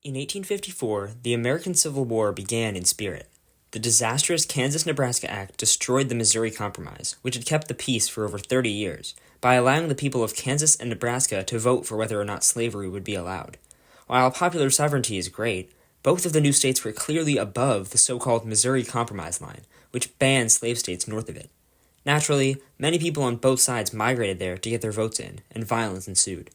In 1854, the American Civil War began in spirit. The disastrous Kansas-Nebraska Act destroyed the Missouri Compromise, which had kept the peace for over 30 years, by allowing the people of Kansas and Nebraska to vote for whether or not slavery would be allowed. While popular sovereignty is great, both of the new states were clearly above the so-called Missouri Compromise line, which banned slave states north of it. Naturally, many people on both sides migrated there to get their votes in, and violence ensued.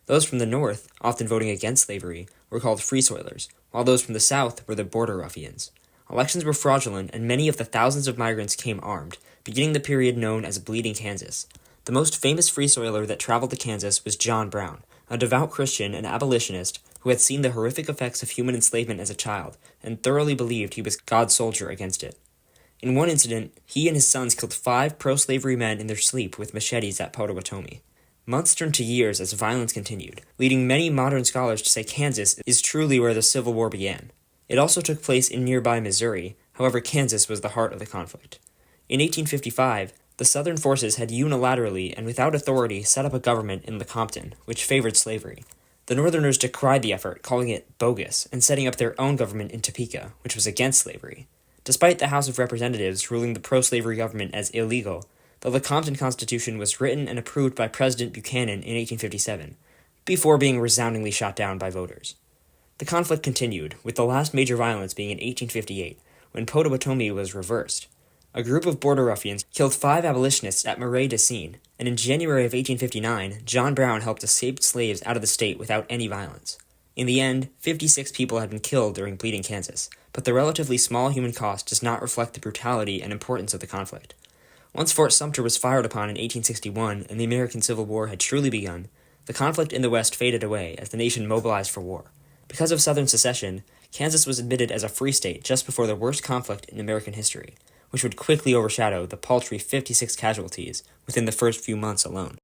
Those from the north, often voting against slavery, were called Free Soilers, while those from the south were the Border Ruffians. Elections were fraudulent, and many of the thousands of migrants came armed, beginning the period known as Bleeding Kansas. The most famous Free Soiler that traveled to Kansas was John Brown, a devout Christian and abolitionist who had seen the horrific effects of human enslavement as a child and thoroughly believed he was God's soldier against it. In one incident, he and his sons killed 5 pro-slavery men in their sleep with machetes at Potawatomi. Months turned to years as violence continued, leading many modern scholars to say Kansas is truly where the Civil War began. It also took place in nearby Missouri, however Kansas was the heart of the conflict. In 1855, the Southern forces had unilaterally and without authority set up a government in Lecompton, which favored slavery. The Northerners decried the effort, calling it bogus, and setting up their own government in Topeka, which was against slavery. Despite the House of Representatives ruling the pro-slavery government as illegal, the Lecompton Constitution was written and approved by President Buchanan in 1857, before being resoundingly shot down by voters. The conflict continued, with the last major violence being in 1858, when Potawatomi was reversed. A group of border ruffians killed 5 abolitionists at Marais des Cygnes, and in January of 1859, John Brown helped escaped slaves out of the state without any violence. In the end, 56 people had been killed during Bleeding Kansas, but the relatively small human cost does not reflect the brutality and importance of the conflict. Once Fort Sumter was fired upon in 1861 and the American Civil War had truly begun, the conflict in the West faded away as the nation mobilized for war. Because of Southern secession, Kansas was admitted as a free state just before the worst conflict in American history, which would quickly overshadow the paltry 56 casualties within the first few months alone.